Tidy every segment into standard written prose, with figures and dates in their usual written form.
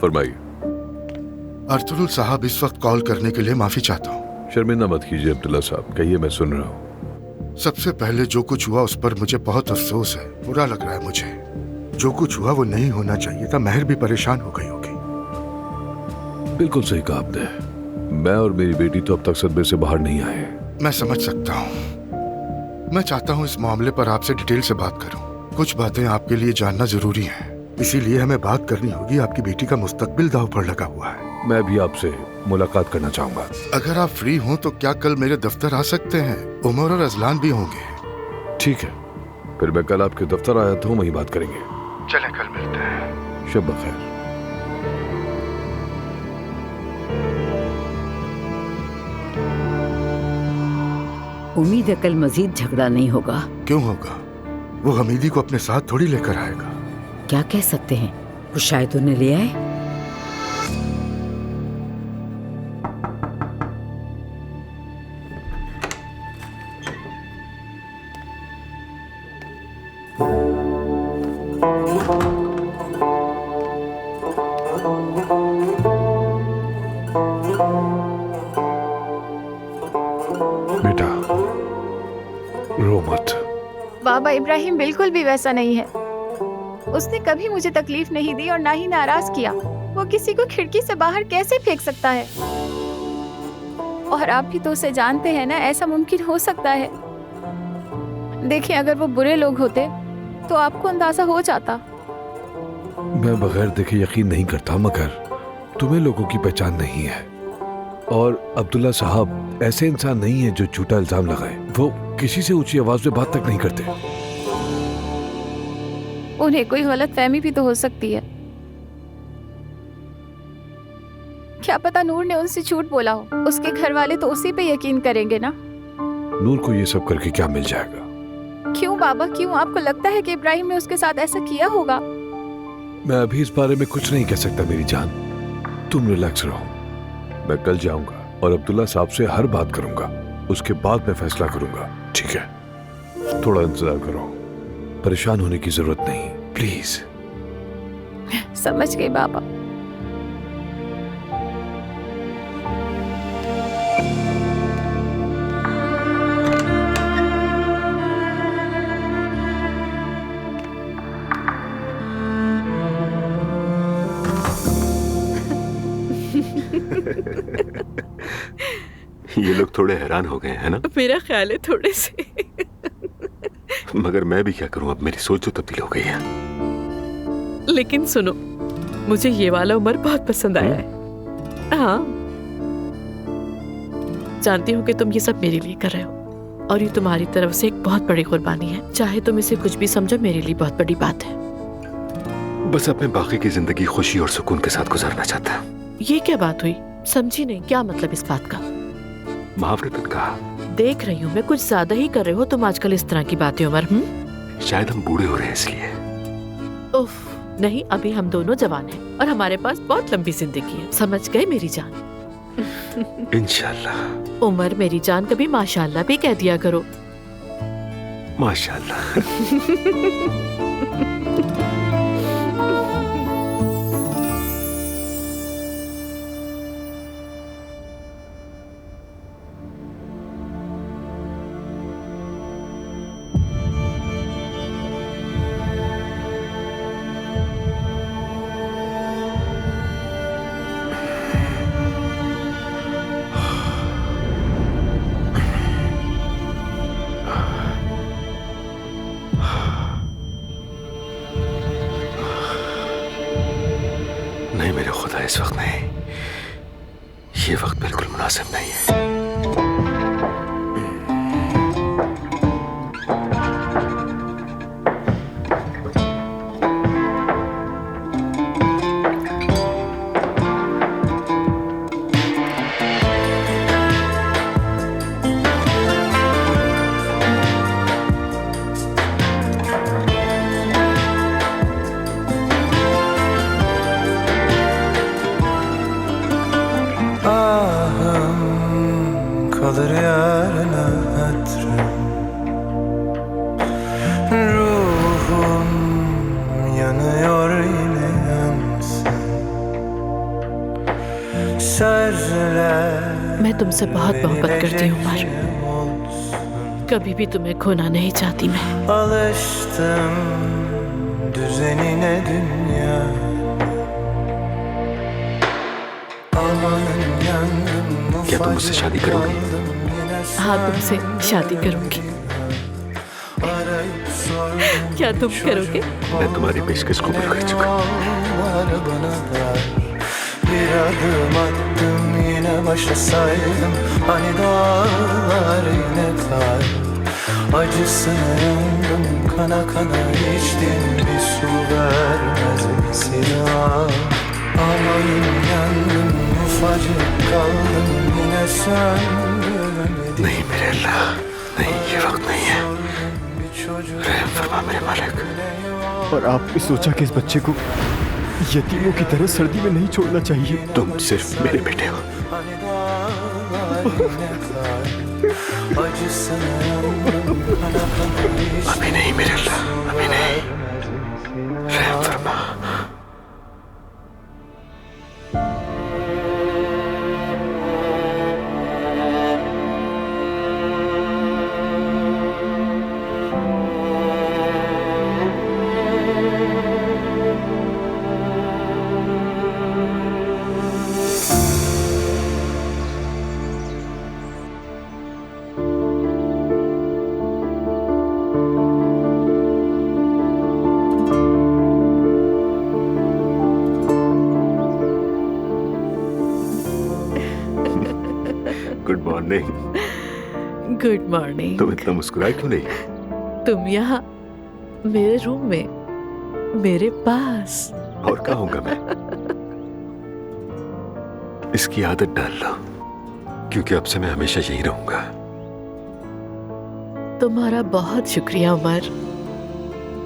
फरमाइए। अर्तुल साहब, इस वक्त कॉल करने के लिए माफी चाहता हूँ। शर्मिंदा मत कीजिए अब्दुल्ला साहब, कहिए, मैं सुन रहा हूँ। सबसे पहले जो कुछ हुआ उस पर मुझे बहुत अफसोस है, बुरा लग रहा है मुझे। जो कुछ हुआ वो नहीं होना चाहिए था। महर भी परेशान हो गई होगी। बिल्कुल सही कहा आपने। मैं और मेरी बेटी तो अब तक सदमे से बाहर नहीं आए। मैं समझ सकता हूँ। मैं चाहता हूँ इस मामले पर आपसे डिटेल से बात करूँ। कुछ बातें आपके लिए जानना जरूरी है, इसीलिए हमें बात करनी होगी। आपकी बेटी का मुस्तकबिल दांव पर लगा हुआ है। मैं भी आपसे मुलाकात करना चाहूंगा। अगर आप फ्री हों तो क्या कल मेरे दफ्तर आ सकते हैं? उमर और अजलान भी होंगे। ठीक है, फिर मैं कल आपके दफ्तर आया था, वहीं बात करेंगे। चलें, कल मिलते हैं। शब बखैर। उम्मीद है कल मजीद झगड़ा नहीं होगा। क्यों होगा? वो हमीदी को अपने साथ थोड़ी लेकर आएगा। क्या कह सकते हैं, वो शायद उन्हें ले आए। बेटा रो मत। बाबा इब्राहिम बिल्कुल भी वैसा नहीं है। उसने कभी मुझे तकलीफ नहीं दी और ना ही नाराज किया। वो किसी को खिड़की से बाहर कैसे फेंक सकता है? और आप भी तो उसे जानते हैं ना, ऐसा मुमकिन हो सकता है। देखिए, अगर वो बुरे लोग होते तो आपको अंदाजा हो जाता। मैं बगैर देखे यकीन नहीं करता, मगर तुम्हें लोगों की पहचान नहीं है। और अब्दुल्ला साहब ऐसे इंसान नहीं है जो झूठा इल्जाम लगाए। वो किसी से ऊंची आवाज में बात तक नहीं करते। उन्हें कोई गलत फहमी भी तो हो सकती है। क्या पता नूर ने उनसे झूठ बोला हो। उसके घर वाले तो उसी पे यकीन करेंगे ना। नूर को ये सब करके क्या मिल जाएगा? क्यों बाबा, क्यों? आपको लगता है कि इब्राहिम ने उसके साथ ऐसा किया होगा? मैं अभी इस बारे में कुछ नहीं कह सकता मेरी जान। तुम रिलैक्स रहो। मैं कल जाऊंगा और अब्दुल्ला साहब से हर बात करूंगा। उसके बाद मैं फैसला करूंगा, ठीक है? थोड़ा इंतजार करो। परेशान होने की जरूरत नहीं, प्लीज। समझ गई बाबा। ये लोग थोड़े हैरान हो गए हैं ना? मेरा ख्याल है थोड़े से। मगर मैं भी क्या करूं, अब मेरी सोच तो तब्दील हो गई है। लेकिन सुनो, मुझे ये वाला उमर बहुत पसंद आया है। हाँ, जानती हूँ कि तुम ये सब मेरे लिए कर रहे हो और ये तुम्हारी तरफ से एक बहुत बड़ी कुर्बानी है। चाहे तुम इसे कुछ भी समझो, मेरे लिए बहुत बड़ी बात है। बस अपने बाकी की जिंदगी खुशी और सुकून के साथ गुजारना चाहता। ये क्या बात हुई? समझी नहीं, क्या मतलब इस बात का? महावरतन कहा। देख रही हूँ मैं कुछ ज्यादा ही कर रहे हो तुम आजकल इस तरह की बातें उमर। शायद हम बूढ़े हो रहे हैं इसलिए। उफ, नहीं, अभी हम दोनों जवान हैं और हमारे पास बहुत लंबी जिंदगी है। समझ गए मेरी जान? इंशाल्लाह। उमर मेरी जान, कभी माशाल्लाह भी कह दिया करो। माशाल्लाह। नहीं मेरे खुदा, इस वक्त नहीं। ये वक्त बिल्कुल मुनासिब नहीं है। kalır yarına hatırım. Ruhum yanıyor yine yansın. sözler मैं तुमसे बहुत मोहब्बत करती हूँ उमर। olsun. कभी भी तुम्हें खोना नहीं चाहती मैं। Alıştım düzenine dünya. Amanın yandım क्या तुम मुझसे शादी करोगी? हाँ, तुमसे शादी करूंगी। क्या तुम करोगे? मैं तुम्हारी पेशकश कबूल कर चुका हूँ। Bana dar. Bir adım attım yine başa saydım. Hani dağlar yine kar. Acısına yandım kana kana içtim. Bir su vermez misin ah? Amanın yandım ufacık kaldım yine söndüremedim. नहीं मेरे अल्लाह, नहीं ये वक्त नहीं है। रहम फरमा मेरे मालिक। और आपने सोचा कि इस बच्चे को यतीमों की तरह सर्दी में नहीं छोड़ना चाहिए। तुम सिर्फ मेरे बेटे हो। अभी नहीं मेरे अल्लाह, अभी नहीं। रहम फरमा। Good morning. Good morning. तुम इतना मुस्कुराए क्यों नहीं? तुम यहाँ मेरे रूम में मेरे पास। और कहाँ होगा मैं? इसकी आदत डाल लो, क्योंकि अब से मैं हमेशा यही रहूंगा। तुम्हारा बहुत शुक्रिया उमर,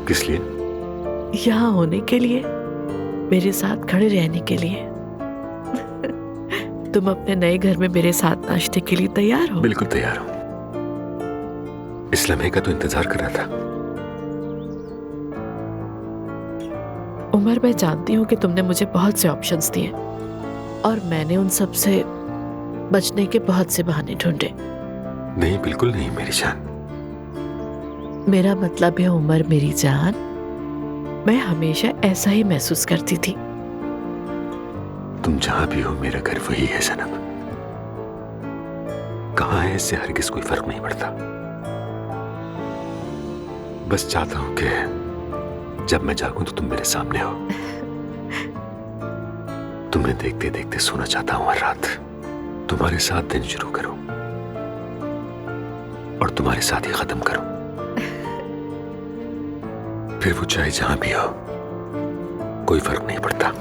किस लिए? यहाँ होने के लिए, मेरे साथ खड़े रहने के लिए। तुम अपने नए घर में मेरे साथ नाश्ते के लिए तैयार हो? बिल्कुल तैयार हूं। इस लम्हे का तो इंतजार कर रहा था। उमर, मैं जानती हूँ कि तुमने मुझे बहुत से ऑप्शंस दिए और मैंने उन सब से बचने के बहुत से बहाने ढूंढे। नहीं, बिल्कुल नहीं मेरी जान। मेरा मतलब है उमर मेरी जान, मैं हमेशा ऐसा ही महसूस करती थी। तुम जहां भी हो मेरा घर वही है सनम। कहां है इससे हरगिज कोई फर्क नहीं पड़ता। बस चाहता हूं कि जब मैं जागूं तो तुम मेरे सामने हो। तुम्हें देखते देखते सोना चाहता हूं हर रात। तुम्हारे साथ दिन शुरू करूं और तुम्हारे साथ ही खत्म करूं। फिर वो चाहे जहां भी हो, कोई फर्क नहीं पड़ता।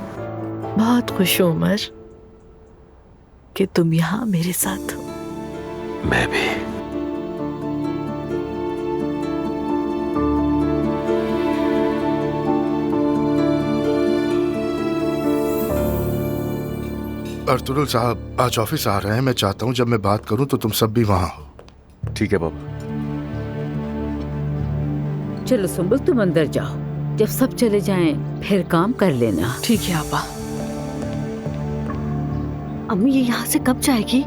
बहुत खुश हूं उमर कि तुम यहाँ मेरे साथ हो। मैं भी। अर्तुगरुल साहब आज ऑफिस आ रहे हैं। मैं चाहता हूँ जब मैं बात करूँ तो तुम सब भी वहाँ हो। ठीक है बाबा। चलो सुंबुल, तुम अंदर जाओ। जब सब चले जाएं, फिर काम कर लेना। ठीक है आपा। अम्मी ये यहाँ से कब जाएगी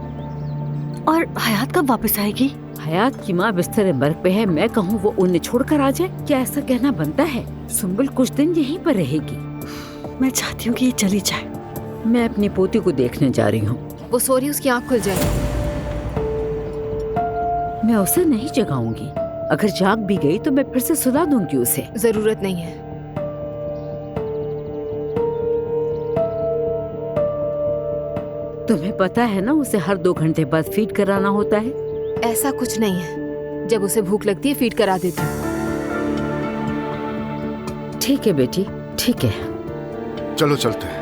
और हयात कब वापस आएगी? हयात की माँ बिस्तर मर्ग पे है, मैं कहूँ वो उन्हें छोड़कर आ जाए? क्या ऐसा कहना बनता है? सुंबुल कुछ दिन यहीं पर रहेगी। मैं चाहती हूँ कि ये चली जाए। मैं अपनी पोती को देखने जा रही हूँ। वो सो रही, उसकी आँख खुल जाए। मैं उसे नहीं जगाऊंगी। अगर जाग भी गई तो मैं फिर से सुला दूंगी उसे। जरूरत नहीं है। तुम्हें पता है ना, उसे हर 2 घंटे बाद फीड कराना होता है। ऐसा कुछ नहीं है। जब उसे भूख लगती है फीड करा देती हूँ। ठीक है बेटी, ठीक है। चलो चलते हैं।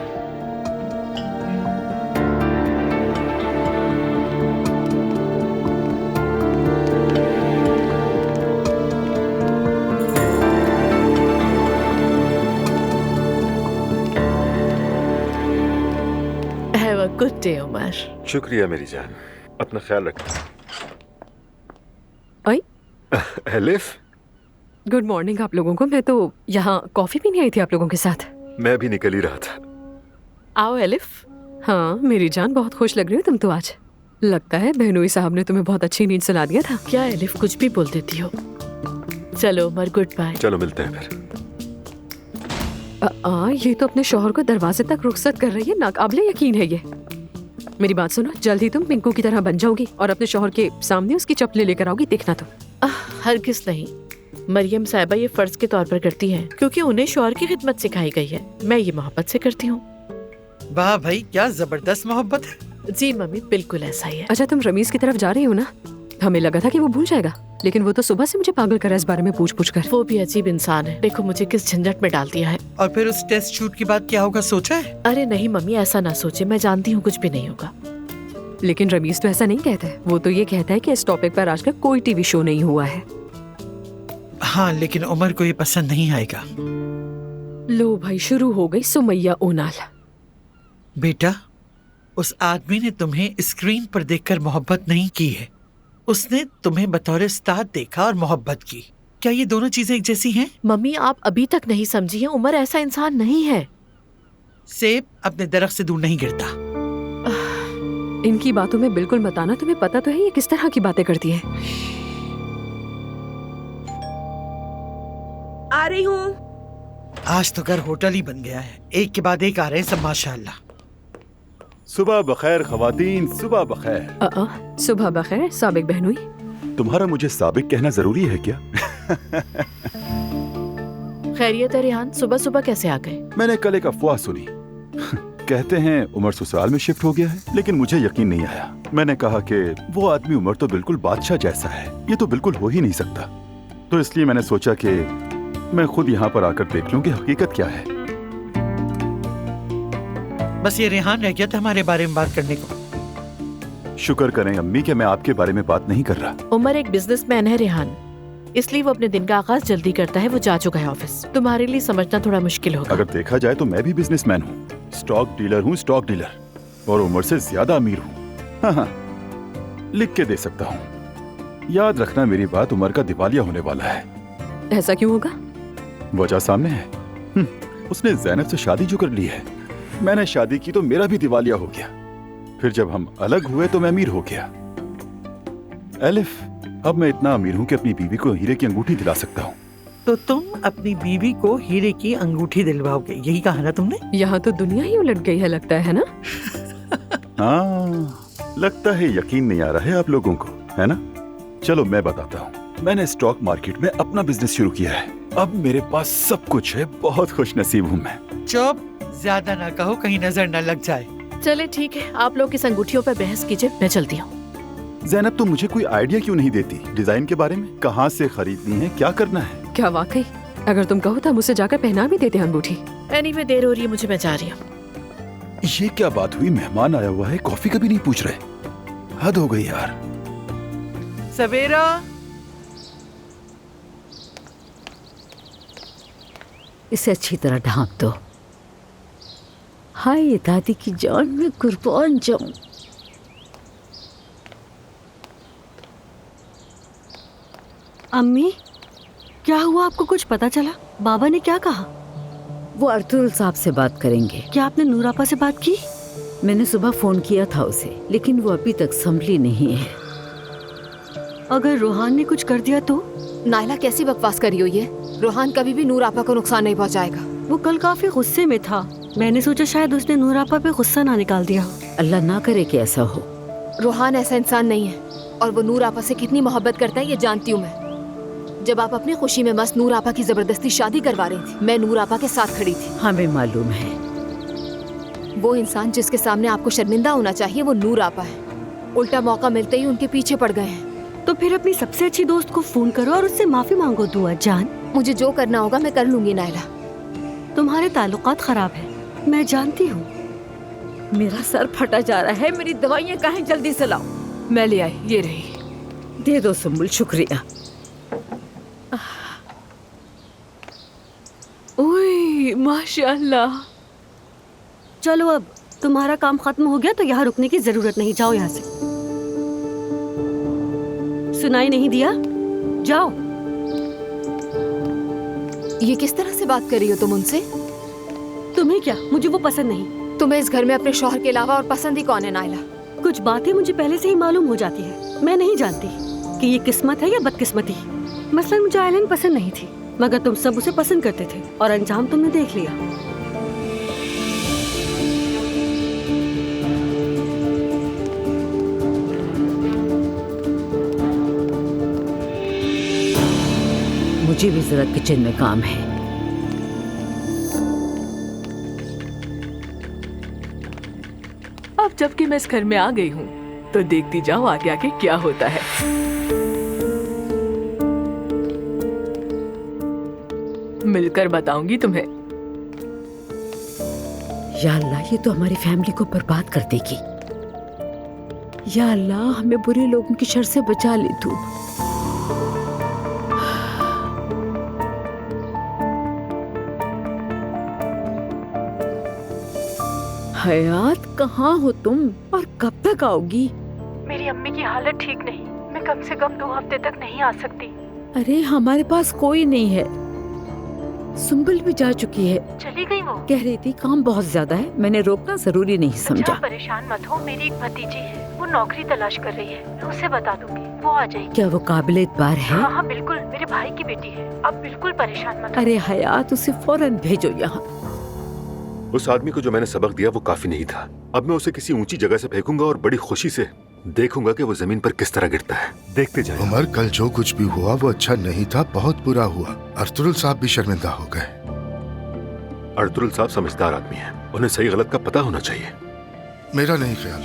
Have a good day, Umar. शुक्रिया मेरी जान, अपना ख्याल रखना। ओए, एलिफ, गुड मॉर्निंग आप लोगों को। मैं तो यहाँ कॉफी पीने आई थी आप लोगों के साथ। मैं भी निकल ही रहा था। आओ एलिफ, हाँ मेरी जान, बहुत खुश लग रही हो तुम तो आज। लगता है बहनोई साहब ने तुम्हें बहुत अच्छी नींद सुला दिया था। क्या एलिफ कुछ भी बोल देती हो। चलो उमर, गुड बाय। चलो मिलते हैं फिर। ये तो अपने शौहर को दरवाजे तक रुखसत कर रही है, नाकाबिले यकीन है ये। मेरी बात सुनो, जल्द ही तुम पिंकू की तरह बन जाओगी और अपने शौहर के सामने उसकी चप्पलें लेकर आओगी, देखना तुम। हरगिज़ नहीं। मरियम साहिबा ये फर्ज के तौर पर करती हैं क्योंकि उन्हें शौहर की खिदमत सिखाई गई है। मैं ये मोहब्बत से करती हूँ। वाह भाई, क्या जबरदस्त मोहब्बत है। जी मम्मी, बिल्कुल ऐसा ही है। अच्छा तुम रमीज की तरफ जा रही हो ना? हमें लगा था कि वो भूल जाएगा, लेकिन वो तो सुबह से मुझे पागल कर रहा है इस बारे में पूछ कर। वो भी अजीब इंसान है। देखो मुझे किस झंझट में डाल दिया है। और फिर उस टेस्ट शूट के बाद क्या होगा सोचा है? अरे नहीं मम्मी, ऐसा ना सोचे, मैं जानती हूँ कुछ भी नहीं होगा। लेकिन रमीज तो ऐसा नहीं कहता है। वो तो ये कहता है कि इस टॉपिक पर आज का कोई टीवी शो नहीं हुआ है। हाँ, लेकिन उमर को ये पसंद नहीं आएगा। लो भाई, शुरू हो गई सुमैया ओनाल। बेटा, उस आदमी ने तुम्हें स्क्रीन पर देखकर मोहब्बत नहीं की है, उसने तुम्हें बतौर उस्ताद देखा और मोहब्बत की। क्या ये दोनों चीजें एक जैसी हैं? मम्मी आप अभी तक नहीं समझी हैं, उमर ऐसा इंसान नहीं है। सेब अपने दरख्त से दूर नहीं गिरता। इनकी बातों में बिल्कुल मत आना, तुम्हें पता तो है ये किस तरह की बातें करती है। आ रही हूँ। आज तो घर होटल ही बन गया है, एक के बाद एक आ रहे हैं सब माशाअल्लाह। सुबह बखैर खवातीन, सुबह बखैर। सुबह बखैर साबिक बहनोई। तुम्हारा मुझे साबिक कहना जरूरी है क्या? खैरियत है रेहान, सुबह सुबह कैसे आ गए? मैंने कल एक अफवाह सुनी। कहते हैं उमर ससुराल में शिफ्ट हो गया है, लेकिन मुझे यकीन नहीं आया। मैंने कहा कि वो आदमी उमर तो बिल्कुल बादशाह जैसा है, ये तो बिल्कुल हो ही नहीं सकता। तो इसलिए मैंने सोचा कि मैं खुद यहाँ पर आकर देख लूं कि हकीकत क्या है। बस ये रेहान रह गया था हमारे बारे में बात करने को। शुक्र करें अम्मी कि मैं आपके बारे में बात नहीं कर रहा। उमर एक बिजनेसमैन है रेहान, इसलिए वो अपने दिन का आगाज जल्दी करता है। वो जा चुका है ऑफिस। तुम्हारे लिए समझना थोड़ा मुश्किल होगा। अगर देखा जाए तो मैं भी बिजनेसमैन हूँ, स्टॉक डीलर हूँ, स्टॉक डीलर, और उमर से ज्यादा अमीर हूँ। हाँ, लिख के दे सकता हूँ। याद रखना मेरी बात, उमर का दिवालिया होने वाला है। ऐसा क्यों होगा? वजह सामने है। उसने जैनब से शादी जो कर ली है, मैंने शादी की तो मेरा भी दिवालिया हो गया। फिर जब हम अलग हुए तो मैं अमीर हो गया। एलिफ, अब मैं इतना अमीर हूँ कि अपनी बीवी को हीरे की अंगूठी दिला सकता हूँ। तो तुम अपनी बीवी को हीरे की अंगूठी दिलवाओगे, यही कहा ना तुमने? यहाँ तो दुनिया ही उलट गई है लगता है ना? हाँ, लगता है यकीन नहीं आ रहा है आप लोगों को, है ना? चलो मैं बताता हूँ। मैंने स्टॉक मार्केट में अपना बिजनेस शुरू किया है। अब मेरे पास सब कुछ है, बहुत खुश नसीब हूँ मैं। चुप, ज्यादा ना कहो, कहीं नजर न लग जाए। चले ठीक है, आप लोग इस अंगूठियों पर बहस कीजिए, मैं चलती हूँ। ज़ैनब, तुम मुझे कोई आइडिया क्यों नहीं देती डिजाइन के बारे में? कहाँ से खरीदनी है, क्या करना है? क्या वाकई? अगर तुम कहो तो मुझसे जाकर पहना भी देते अंगूठी। एनीवे देर हो रही है मुझे, मैं जा रही हूँ। ये क्या बात हुई? मेहमान आया हुआ है, कॉफी कभी नहीं पूछ रहे। हद हो गई यार। सवेरा, इसे अच्छी तरह ढांप दो। हाय दादी की जान में कुर्बान जाऊं। अम्मी, क्या हुआ? आपको कुछ पता चला? बाबा ने क्या कहा? वो अर्तुल साहब से बात करेंगे। क्या आपने नूरापा से बात की? मैंने सुबह फोन किया था उसे, लेकिन वो अभी तक संभली नहीं है। अगर रोहान ने कुछ कर दिया तो? नायला कैसी बकवास करी हुई है? रोहान कभी भी नूर आपा को नुकसान नहीं पहुंचाएगा। वो कल काफी गुस्से में था, मैंने सोचा शायद उसने नूर आपा पे गुस्सा ना निकाल दिया हो। अल्लाह ना करे कि ऐसा हो। रोहान ऐसा इंसान नहीं है, और वो नूर आपा से कितनी मोहब्बत करता है ये जानती हूँ मैं। जब आप अपनी खुशी में मस्त नूर आपा की जबरदस्ती शादी करवा रही थी, मैं नूर आपा के साथ खड़ी थी। हमें मालूम है। वो इंसान जिसके सामने आपको शर्मिंदा होना चाहिए वो नूर आपा है, उल्टा मौका मिलते ही उनके पीछे पड़ गए हैं। तो फिर अपनी सबसे अच्छी दोस्त को फोन करो और उससे माफी मांगो दुआ जान। मुझे जो करना होगा मैं कर लूंगी नायला। तुम्हारे ताल्लुकात खराब है, मैं जानती हूँ। मेरा सर फटा जा रहा है, मेरी दवाइयाँ कहाँ? जल्दी से लाओ। मैं ले आई, ये रही। दे दो सुम्बुल, शुक्रिया। ओए माशाअल्लाह। चलो अब तुम्हारा काम खत्म हो गया तो यहाँ रुकने की जरूरत नहीं, जाओ यहाँ से। सुनाई नहीं दिया? जाओ। ये किस तरह से बात कर रही हो तुम उनसे? तुम्हें क्या? मुझे वो पसंद नहीं। तुम्हें इस घर में अपने शौहर के अलावा और पसंद ही कौन है नाइला? कुछ बातें मुझे पहले से ही मालूम हो जाती है। मैं नहीं जानती कि ये किस्मत है या बदकिस्मती। मसलन मुझे आइलैंड पसंद नहीं थी, मगर तुम सब उसे पसंद करते थे और अंजाम तुमने देख लिया। मुझे भी जरा किचन में काम है। अब जबकि मैं इस घर में आ गई हूँ तो देखती जाओ आगे आगे क्या होता है। मिलकर बताऊंगी तुम्हें। या अल्लाह, ये तो हमारी फैमिली को बर्बाद कर देगी। या अल्लाह, हमें बुरे लोगों की शर से बचा ले तू। हयात, कहाँ हो तुम और कब तक आओगी? मेरी अम्मी की हालत ठीक नहीं, मैं कम से कम 2 हफ्ते तक नहीं आ सकती। अरे हमारे पास कोई नहीं है। सुंबल भी जा चुकी है। चली गई वो? कह रही थी काम बहुत ज्यादा है, मैंने रोकना जरूरी नहीं समझा। अच्छा, परेशान मत हो, मेरी एक भतीजी है, वो नौकरी तलाश कर रही है, मैं उसे बता दूंगी, वो आ जाएगी। क्या वो काबिल एतबार है? हाँ बिल्कुल, मेरे भाई की बेटी है, आप बिल्कुल परेशान मत हो। अरे हयात, उसे फौरन भेजो यहाँ। उस आदमी को जो मैंने सबक दिया वो काफी नहीं था। अब मैं उसे किसी ऊंची जगह से फेंकूंगा और बड़ी खुशी से देखूंगा कि वो जमीन पर किस तरह गिरता है। देखते जाएं। उमर, कल जो कुछ भी हुआ वो अच्छा नहीं था, बहुत बुरा हुआ। अर्तुल साहब भी शर्मिंदा हो गए। अर्तुल साहब समझदार आदमी है, उन्हें सही गलत का पता होना चाहिए। मेरा नहीं ख्याल,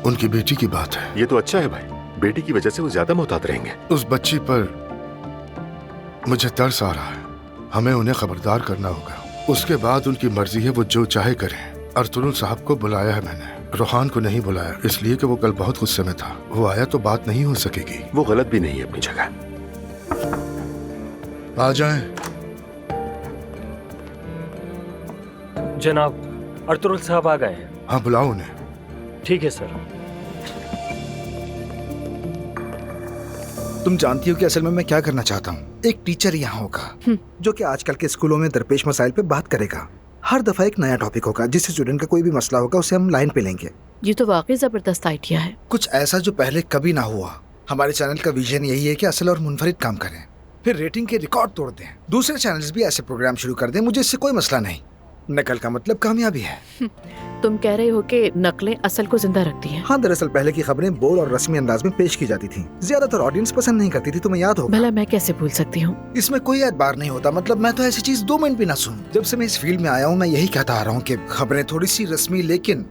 उनकी बेटी की बात है। ये तो अच्छा है भाई, बेटी की वजह से वो ज्यादा मोहतात रहेंगे। उस बच्ची पर मुझे तरस आ रहा है, हमें उन्हें खबरदार करना होगा। उसके बाद उनकी मर्जी है, वो जो चाहे करें। अर्तुल साहब को बुलाया है मैंने, रोहान को नहीं बुलाया, इसलिए कि वो कल बहुत गुस्से में था। वो आया तो बात नहीं हो सकेगी। वो गलत भी नहीं है अपनी जगह। आ जाएं। जनाब, अर्तुल साहब आ गए हैं। हाँ, बुलाओ उन्हें। ठीक है सर। तुम जानती हो कि असल में मैं क्या करना चाहता हूँ? एक टीचर यहाँ होगा जो कि आजकल के स्कूलों में दरपेश मसाइल पे बात करेगा। हर दफा एक नया टॉपिक होगा, जिससे स्टूडेंट का कोई भी मसला होगा उसे हम लाइन पे लेंगे। ये तो वाकई जबरदस्त आइडिया है। कुछ ऐसा जो पहले कभी ना हुआ। हमारे चैनल का विजन यही है कि असल और मुनफरिद काम करें, फिर रेटिंग के रिकॉर्ड तोड़ दें। दूसरे चैनल्स भी ऐसे प्रोग्राम शुरू कर दें, मुझे इससे कोई मसला नहीं। नकल का मतलब कामयाबी है। तुम कह रहे हो कि नकलें असल को जिंदा रखती हैं? हाँ, दरअसल पहले की खबरें बोल और रस्मी अंदाज में पेश की जाती थी। ज्यादातर ऑडियंस पसंद नहीं करती थी, तुम्हें याद होगा। भला मैं कैसे भूल सकती हूँ? इसमें कोई एतबार नहीं होता। मतलब मैं तो ऐसी चीज 2 मिनट भी ना सुन। जब से मैं इस फील्ड में आया हूँ मैं यही कहता आ रहा हूँ कि खबरें थोड़ी सी रस्मी, लेकिन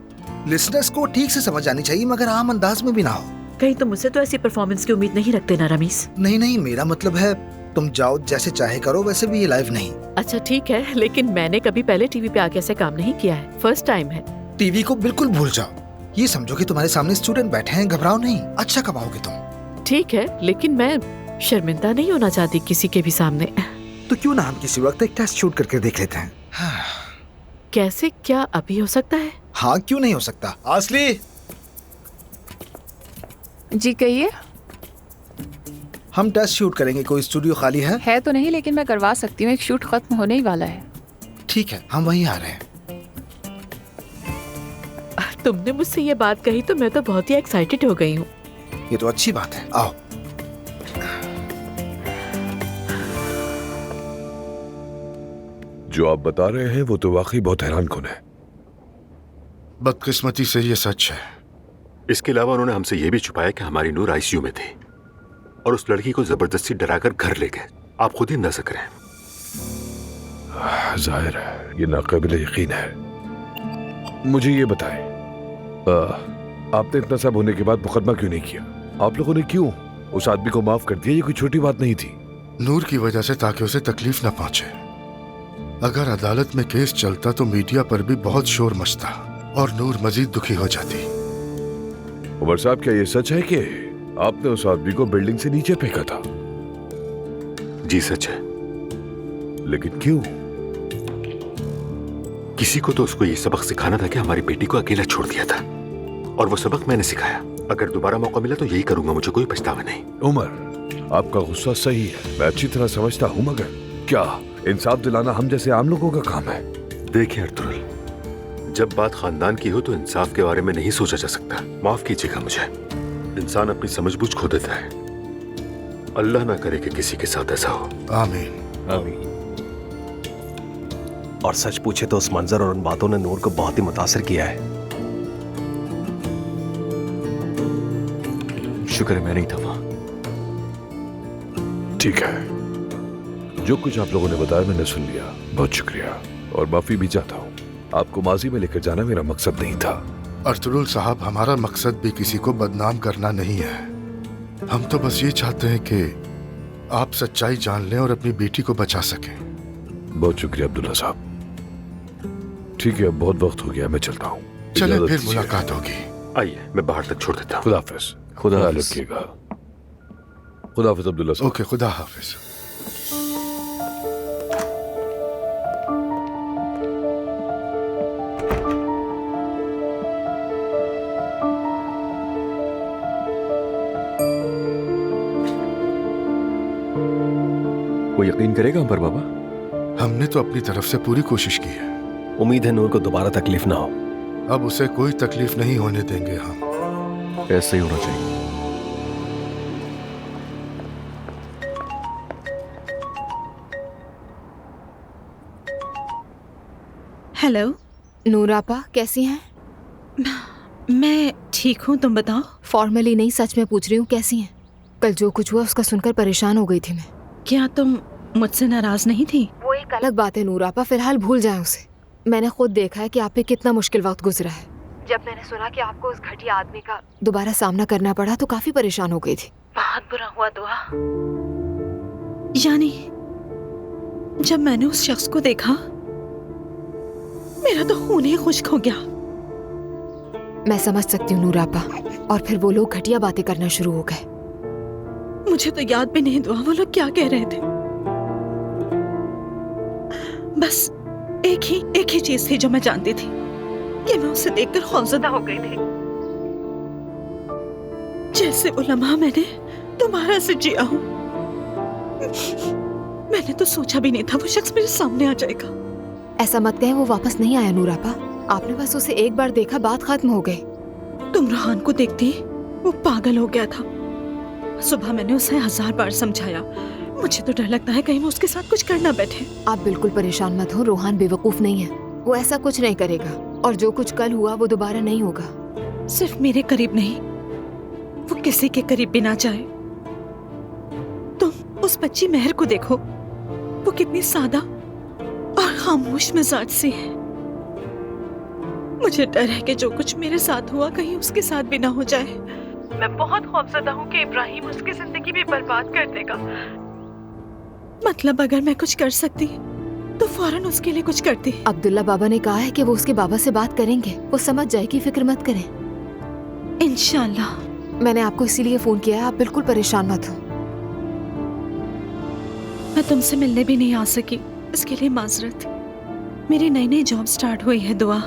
लिसनर्स को ठीक से समझ आनी चाहिए, मगर आम अंदाज में भी ना हो। कहीं तुम मुझसे तो ऐसी परफॉर्मेंस की उम्मीद नहीं रखते ना रमीस? नहीं, मेरा मतलब है तुम जाओ जैसे चाहे करो, वैसे भी ये लाइव नहीं। अच्छा ठीक है, लेकिन मैंने कभी पहले टीवी पे आके ऐसे काम नहीं किया है, फर्स्ट टाइम है। टीवी को बिल्कुल भूल जाओ। ये समझो कि तुम्हारे सामने स्टूडेंट बैठे हैं, घबराओ नहीं, अच्छा कमाओगे तुम। ठीक है, लेकिन मैं शर्मिंदा नहीं होना चाहती किसी के भी सामने। तो क्यों ना हम किसी वक्त एक टेस्ट शूट करके देख लेते हैं? कैसे, क्या अभी हो सकता है? हाँ, क्यों नहीं हो सकता। आसली जी कहिए। हम टेस्ट शूट करेंगे, कोई स्टूडियो खाली है? है तो नहीं, लेकिन मैं करवा सकती हूँ, एक शूट खत्म होने ही वाला है। ठीक है, हम वहीं आ रहे हैं। तुमने मुझसे ये बात कही तो मैं तो बहुत ही एक्साइटेड हो गई हूँ। ये तो अच्छी बात है, आओ। जो आप बता रहे हैं वो तो वाकई बहुत हैरानकुन है। बदकिस्मती से ये सच है। इसके अलावा उन्होंने हमसे ये भी छुपाया कि हमारी नूर आईसीयू में थी और उस लड़की को जबरदस्ती डराकर घर ले गए। आप खुद ही अंदाजा करें। जाहिर है ये नाकाबिले यकीन है। मुझे ये बताएं, आपने इतना सब होने के बाद मुकदमा क्यों नहीं किया? आप लोगों ने क्यों उस आदमी को माफ कर दिया? ये कोई छोटी बात नहीं थी। नूर की वजह से, ताकि उसे तकलीफ न पहुंचे। अगर अदालत में केस चलता तो मीडिया पर भी बहुत शोर मचता और नूर मजीद दुखी हो जाती। उमर साहब, क्या ये सच है कि आपने उस आदमी को बिल्डिंग से नीचे फेंका था? जी सच है। लेकिन क्यों? किसी को तो उसको ये सबक सिखाना था कि हमारी बेटी को अकेला छोड़ दिया था, और वो सबक मैंने सिखाया। अगर दोबारा मौका मिला तो यही करूंगा, मुझे कोई पछतावा नहीं। उमर, आपका गुस्सा सही है, मैं अच्छी तरह समझता हूँ, मगर क्या इंसाफ दिलाना हम जैसे आम लोगों का काम है? देखिए अर्तुल, जब बात खानदान की हो तो इंसाफ के बारे में नहीं सोचा जा सकता। माफ कीजिएगा मुझे। इंसान अपनी समझबूझ खो देता है। अल्लाह ना करे कि किसी के साथ ऐसा हो। आमीन। आमीन। और सच पूछे तो उस मंजर और उन बातों ने नूर को बहुत ही मुतासिर किया है। शुक्र है मैं नहीं था वहां। ठीक है, जो कुछ आप लोगों ने बताया मैंने सुन लिया। बहुत शुक्रिया और माफी भी चाहता हूँ। आपको माजी में लेकर जाना मेरा मकसद नहीं था। अर्तुगरुल साहब, हमारा मकसद भी किसी को बदनाम करना नहीं है। हम तो बस ये चाहते हैं कि आप सच्चाई जान लें और अपनी बेटी को बचा सकें। बहुत शुक्रिया अब्दुल्ला साहब। ठीक है, अब बहुत वक्त हो गया, मैं चलता हूँ। चले इजाजत फिर दीजिए। मुलाकात होगी। आइए मैं बाहर तक छोड़ देता हूँ। खुदा हाफिज। खुदा ख्याल हाफिज। रखिएगा। खुदा हाफिज अब्दुल्ला साहब। ओके, खुदा हाफिज। वो यकीन करेगा हम पर बाबा? हमने तो अपनी तरफ से पूरी कोशिश की है। उम्मीद है नूर को दोबारा तकलीफ ना हो। अब उसे कोई तकलीफ नहीं होने देंगे हम। ऐसे ही होना चाहिए। हेलो नूर आपा, कैसी हैं? मैं ठीक हूँ, तुम बताओ। फॉर्मली नहीं, सच में पूछ रही हूँ, कैसी हैं? कल जो कुछ हुआ उसका सुनकर परेशान हो गई थी मैं। क्या तुम मुझसे नाराज नहीं थी? वो एक अलग बात है नूर आपा, फिलहाल भूल जाएं उसे। मैंने खुद देखा है कि आप पे कितना मुश्किल वक्त गुजरा है। जब मैंने सुना कि आपको उस घटिया आदमी का दोबारा सामना करना पड़ा तो काफी परेशान हो गई थी। बहुत बुरा हुआ दुआ। यानी जब मैंने उस शख्स को देखा मेरा तो खून ही खुश्क हो गया। मैं समझ सकती हूँ नूर आपा। और फिर वो लोग घटिया बातें करना शुरू हो गए। मुझे तो याद भी नहीं दुआ वो लोग क्या कह रहे थे। बस एक ही चीज थी जो मैं जानती थी कि मैं उसे देखकर खौफजदा हो गई थी। जैसे वो लम्हा मैंने दोबारा से जिया हूं। मैंने तो सोचा भी नहीं था वो शख्स मेरे सामने आ जाएगा। ऐसा मत कहें, वो वापस नहीं आया नूर आपा। आपने बस उसे एक बार देखा, बात खत्म हो गई। तुम रोहान को देखती वो पागल हो गया था। सुबह मैंने उसे 1000 बार समझाया। मुझे तो डर लगता है कहीं वो उसके साथ कुछ कर ना बैठे। आप बिल्कुल परेशान मत हो, रोहान बेवकूफ नहीं है। वो ऐसा कुछ नहीं करेगा और जो कुछ कल हुआ वो दोबारा नहीं होगा। सिर्फ मेरे करीब नहीं, वो किसी के करीब भी ना जाए। तुम उस बच्ची मेहर को देखो, वो कितनी सादा और खामोश मिजाज सी है। मुझे डर है कि जो कुछ मेरे साथ हुआ कहीं उसके साथ भी ना हो जाए। मैं बहुत खौफजदा हूँ कि इब्राहिम उसकी जिंदगी भी बर्बाद कर देगा। मतलब अगर मैं कुछ कर सकती तो फौरन उसके लिए कुछ करती। अब्दुल्ला बाबा ने कहा है कि वो उसके बाबा से बात करेंगे। वो समझ जाएगी, फिक्र मत करें। इंशाल्लाह। मैंने आपको इसीलिए फोन किया है, आप बिल्कुल परेशान मत हो। मैं तुमसे मिलने भी नहीं आ सकी, इसके लिए माजरत। मेरी नई जॉब स्टार्ट हुई है दुआ।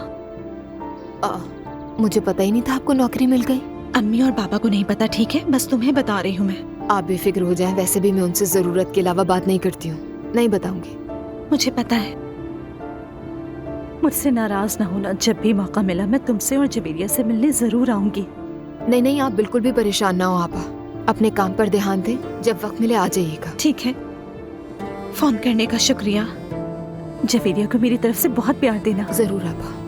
मुझे पता ही नहीं था आपको नौकरी मिल गई। अम्मी और पापा को नहीं पता, ठीक है? बस तुम्हें बता रही हूँ मैं। आप बेफिक्र हो जाएं, वैसे भी मैं उनसे जरूरत के अलावा बात नहीं करती हूँ। नहीं बताऊंगी। मुझे पता है। मुझसे नाराज ना होना, जब भी मौका मिला मैं तुमसे और जबीरिया से मिलने जरूर आऊंगी। नहीं नहीं, आप बिल्कुल भी परेशान ना हो आपा। अपने काम पर ध्यान दें, जब वक्त मिले आ जाइएगा। ठीक है, फोन करने का शुक्रिया। जबीरिया को मेरी तरफ से बहुत प्यार देना। जरूर आपा।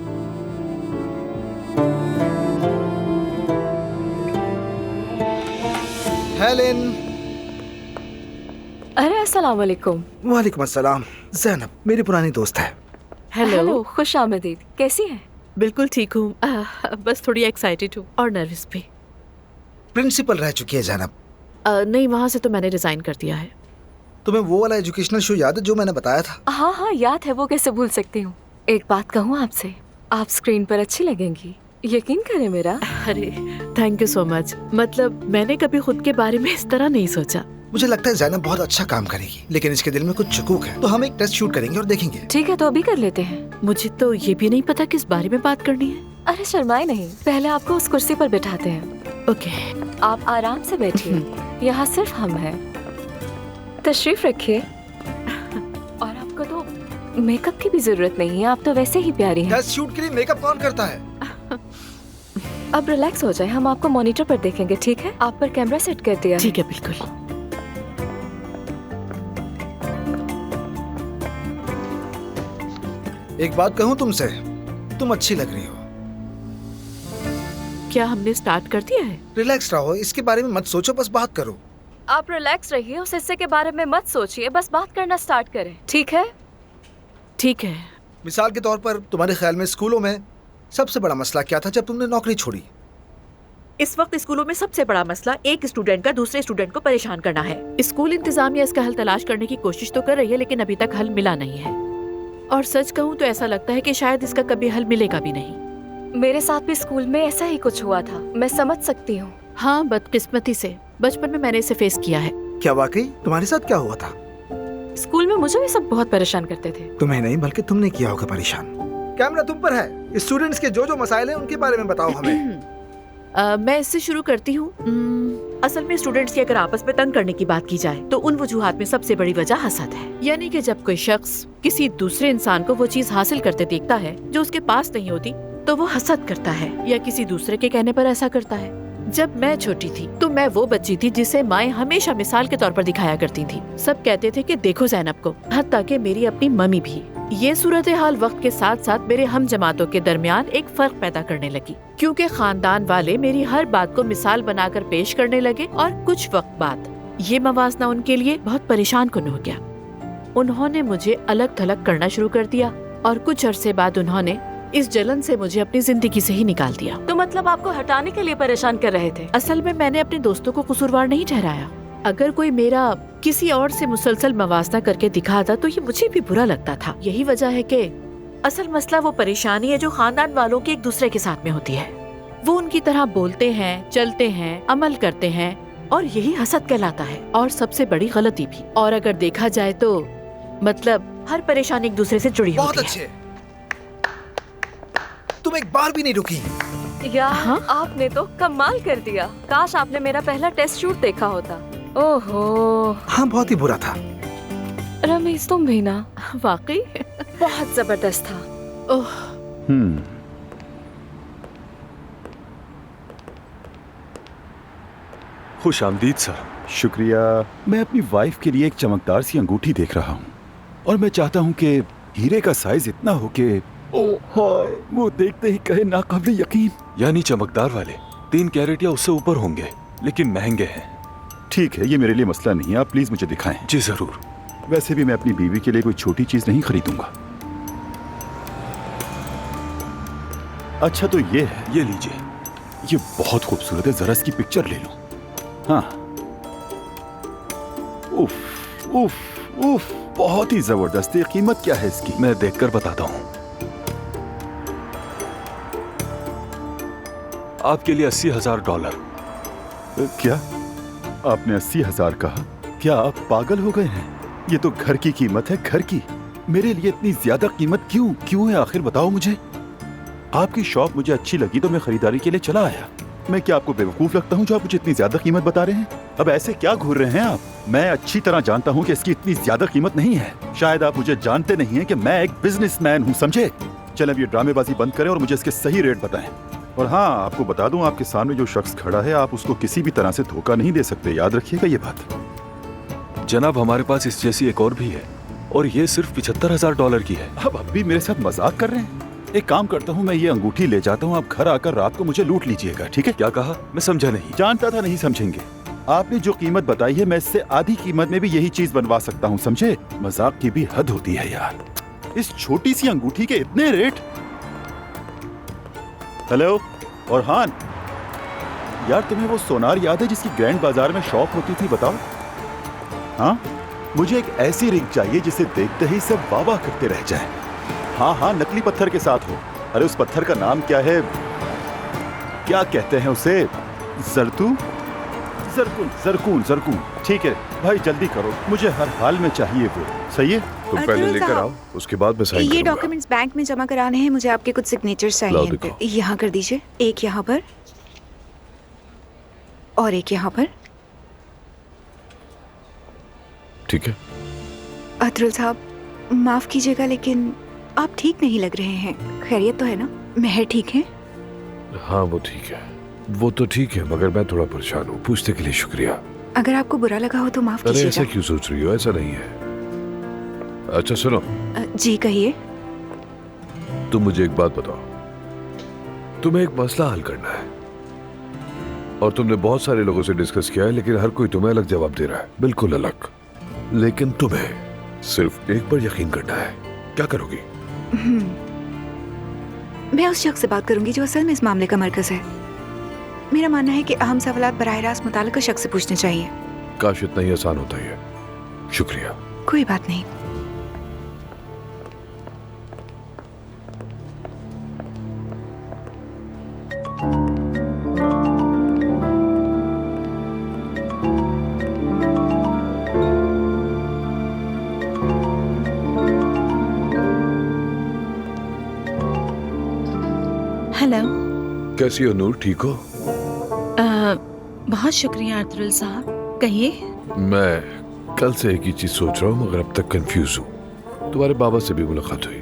हेलेन। अरे अस्सलाम वालेकुम। वालेकुम अस्सलाम। ज़ैनब मेरी पुरानी दोस्त है। हेलो, खुश आमदीद। कैसी है? बिल्कुल ठीक हूँ, बस थोड़ी एक्साइटेड हूँ और नर्वस भी। प्रिंसिपल रह चुकी है ज़ैनब। नहीं, वहाँ से तो मैंने रिजाइन कर दिया है। तुम्हें वो वाला एजुकेशनल शो याद है जो मैंने बताया था? हाँ हाँ याद है, वो कैसे भूल सकती हूँ। एक बात कहूँ आपसे, आप स्क्रीन पर अच्छी लगेंगी, यकीन करें मेरा। अरे थैंक यू सो मच। मतलब मैंने कभी खुद के बारे में इस तरह नहीं सोचा। मुझे लगता है ज़ैनब बहुत अच्छा काम करेगी, लेकिन इसके दिल में कुछ शकूक है। तो हम एक टेस्ट शूट करेंगे और देखेंगे। ठीक है, तो अभी कर लेते हैं। मुझे तो ये भी नहीं पता किस बारे में बात करनी है। अरे शर्माए नहीं, पहले आपको उस कुर्सी पर बैठाते हैं। ओके। आप आराम से बैठिए, यहाँ सिर्फ हम हैं। तशरीफ रखिए। और आपका तो मेकअप की भी जरूरत नहीं है, आप तो वैसे ही प्यारी हैं। टेस्ट शूट के लिए मेकअप कौन करता है? अब रिलैक्स हो जाए, हम आपको मॉनिटर पर देखेंगे, ठीक है? आप पर कैमरा सेट कर दिया। ठीक है, बिल्कुल। एक बात कहूँ तुमसे, तुम अच्छी लग रही हो। क्या हमने स्टार्ट कर दिया है? रिलैक्स रहो, इसके बारे में मत सोचो, बस बात करो। आप रिलैक्स रहिए, उस हिस्से के बारे में मत सोचिए, बस बात करना स्टार्ट करें, ठीक है? ठीक है। मिसाल के तौर पर तुम्हारे ख्याल में स्कूलों में सबसे बड़ा मसला क्या था जब तुमने नौकरी छोड़ी? इस वक्त स्कूलों में सबसे बड़ा मसला एक स्टूडेंट का दूसरे स्टूडेंट को परेशान करना है। स्कूल इंतजामिया इसका हल तलाश करने की कोशिश तो कर रही है, लेकिन अभी तक हल मिला नहीं है। और सच कहूँ तो ऐसा लगता है कि शायद इसका कभी हल मिलेगा भी नहीं। मेरे साथ भी स्कूल में ऐसा ही कुछ हुआ था, मैं समझ सकती हूँ। हाँ, बदकिस्मती से बचपन में मैंने इसे फेस किया है। क्या वाकई? तुम्हारे साथ क्या हुआ था? स्कूल में मुझे भी सब बहुत परेशान करते थे। तुम्हें नहीं, बल्कि तुमने किया होगा परेशान। कैमरा तुम पर है। स्टूडेंट्स के जो जो मसाइल हैं उनके बारे में बताओ हमें। मैं इससे शुरू करती हूँ। असल में स्टूडेंट्स की अगर आपस में तंग करने की बात की जाए तो उन वजूहात में सबसे बड़ी वजह हसद है। यानी कि जब कोई शख्स किसी दूसरे इंसान को वो चीज हासिल करते देखता है जो उसके पास नहीं होती तो वो हसद करता है या किसी दूसरे के कहने पर ऐसा करता है। जब मैं छोटी थी तो मैं वो बच्ची थी जिसे माएं हमेशा मिसाल के तौर पर दिखाया करती थी। सब कहते थे कि देखो ज़ैनब को, हत्ता कि मेरी अपनी मम्मी भी। ये सूरत हाल वक्त के साथ साथ मेरे हम जमातों के दरमियान एक फर्क पैदा करने लगी, क्योंकि खानदान वाले मेरी हर बात को मिसाल बनाकर पेश करने लगे और कुछ वक्त बाद ये मवाजना उनके लिए बहुत परेशान कुन हो गया। उन्होंने मुझे अलग थलग करना शुरू कर दिया और कुछ अरसे बाद उन्होंने इस जलन से मुझे अपनी जिंदगी से ही निकाल दिया। तो मतलब आपको हटाने के लिए परेशान कर रहे थे? असल में मैंने अपने दोस्तों को कसूरवार नहीं ठहराया। अगर कोई मेरा किसी और से मुसलसल मवाजना करके दिखाता तो ये मुझे भी बुरा लगता था। यही वजह है कि असल मसला वो परेशानी है जो खानदान वालों की एक दूसरे के साथ में होती है। वो उनकी तरह बोलते हैं, चलते हैं, अमल करते हैं और यही हसद कहलाता है, और सबसे बड़ी गलती भी। और अगर देखा जाए तो मतलब हर परेशानी एक दूसरे से जुड़ी होती है। बहुत अच्छे, तुम एक बार भी नहीं रुकी। यार, आपने तो कमाल कर दिया। काश आपने मेरा पहला टेस्ट शूट देखा होता। ओहो। हाँ, बहुत ही बुरा था। रमेश तुम भी ना? वाकई बहुत जबरदस्त था। ओह। खुश आमदीद सर। शुक्रिया। मैं अपनी वाइफ के लिए एक चमकदार सी अंगूठी देख रहा हूँ और मैं चाहता हूँ कि हीरे का साइज इतना हो कि वो देखते ही कहे नाकाबिल यकीन। यानी चमकदार वाले 3 कैरेट या उससे ऊपर होंगे, लेकिन महंगे हैं। ठीक है, ये मेरे लिए मसला नहीं है, आप प्लीज मुझे दिखाएं। जी जरूर। वैसे भी मैं अपनी बीवी के लिए कोई छोटी चीज नहीं खरीदूंगा। अच्छा तो ये है, ये लीजिए। ये बहुत खूबसूरत है, जरा इसकी पिक्चर ले लो। हाँ, उफ उफ उफ, बहुत ही जबरदस्त है। कीमत क्या है इसकी? मैं देखकर बताता हूँ। आपके लिए $80,000। क्या आपने 80,000 कहा? क्या आप पागल हो गए हैं? ये तो घर की कीमत है, घर की। मेरे लिए इतनी ज्यादा कीमत क्यों है आखिर बताओ मुझे। आपकी शॉप मुझे अच्छी लगी तो मैं खरीदारी के लिए चला आया। मैं क्या आपको बेवकूफ लगता हूँ जो आप मुझे इतनी ज्यादा कीमत बता रहे हैं? अब ऐसे क्या घूर रहे हैं आप? मैं अच्छी तरह जानता हूँ कि इसकी इतनी ज्यादा कीमत नहीं है। शायद आप मुझे जानते नहीं हैं कि मैं एक बिजनेसमैन हूँ, समझे? चल अब ये ड्रामेबाजी बंद करें और मुझे इसके सही रेट बताएं। और हाँ, आपको बता दूं, आपके सामने जो शख्स खड़ा है आप उसको किसी भी तरह से धोखा नहीं दे सकते, याद रखिएगा ये बात। जनाब, हमारे पास इस जैसी एक और भी है और ये सिर्फ $75,000 की है। अब भी मेरे साथ मजाक कर रहे हैं? एक काम करता हूँ, मैं ये अंगूठी ले जाता हूँ, आप घर आकर रात को मुझे लूट लीजिएगा, ठीक है? क्या कहा? मैं समझा नहीं। जानता था नहीं समझेंगे। आपने जो कीमत बताई है मैं इससे आधी कीमत में भी यही चीज बनवा सकता हूँ, समझे? मजाक की भी हद होती है यार। इस छोटी सी अंगूठी के इतने रेट। हेलो औरहान, यार तुम्हें वो सोनार याद है जिसकी ग्रैंड बाजार में शॉप होती थी? बताओ। हाँ, मुझे एक ऐसी रिंग चाहिए जिसे देखते ही सब वाह करते रह जाएं। हाँ, नकली पत्थर के साथ हो। अरे उस पत्थर का नाम क्या है? क्या कहते हैं उसे? जरकून। ठीक है भाई, जल्दी करो, मुझे हर हाल में चाहिए वो। सही है? तुम पहले लेकर आओ, उसके बाद मैं साइन ये डॉक्यूमेंट्स बैंक में जमा कराने हैं, मुझे आपके कुछ सिग्नेचर्स चाहिए। यहाँ कर दीजिए, एक यहाँ पर और एक यहाँ पर। ठीक है। अतरुल साहब, माफ कीजिएगा लेकिन आप ठीक नहीं लग रहे हैं। खैरियत तो है ना? मेहर ठीक है? हाँ वो ठीक है, वो तो ठीक है, मगर मैं थोड़ा परेशान हूँ। पूछने के लिए शुक्रिया। अगर आपको बुरा लगा हो तो माफ अरे ऐसा कीजिएगा। क्यों सोच रही हो? ऐसा नहीं है। अच्छा सुनो, जी कहिए। तुम मुझे एक बात बताओ। तुम्हें एक मसला हल करना है और तुमने बहुत सारे लोगों से डिस्कस किया है, लेकिन हर कोई तुम्हें अलग जवाब दे रहा है, बिल्कुल अलग। लेकिन तुम्हें सिर्फ एक पर यकीन करना है। क्या करोगी? मैं उस शख्स से बात करूंगी जो असल में इस मामले का मरकज है। मेरा मानना है कि अहम सवालात बराह रास्त मुताल्लिक़ शख्स से पूछने चाहिए। काश इतना ही आसान होता है। शुक्रिया। कोई बात नहीं। हेलो। कैसी हो नूर? ठीक हो? बहुत शुक्रिया अर्तुल साहब। कहिए। मैं कल से एक ही चीज सोच रहा हूँ, मगर अब तक कंफ्यूज हूँ। तुम्हारे बाबा से भी मुलाकात हुई,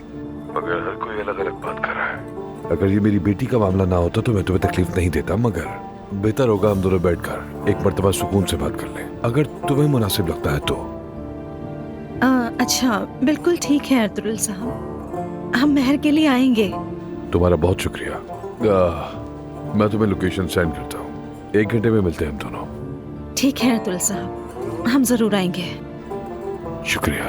मगर हर कोई अलग अलग बात कर रहा है। अगर ये मेरी बेटी का मामला ना होता तो मैं तुम्हें तकलीफ नहीं देता, मगर बेहतर होगा हम दोनों बैठकर एक मर्तबा सुकून से बात कर लें, अगर तुम्हें मुनासिब लगता है तो। अच्छा बिल्कुल ठीक है अर्तुल साहब, हम मेहर के लिए आएंगे। तुम्हारा बहुत शुक्रिया। मैं तुम्हें लोकेशन सेंड करता हूँ। 1 घंटे में मिलते हैं हम दोनों। ठीक है अर्तुल साहब, हम जरूर आएंगे। शुक्रिया।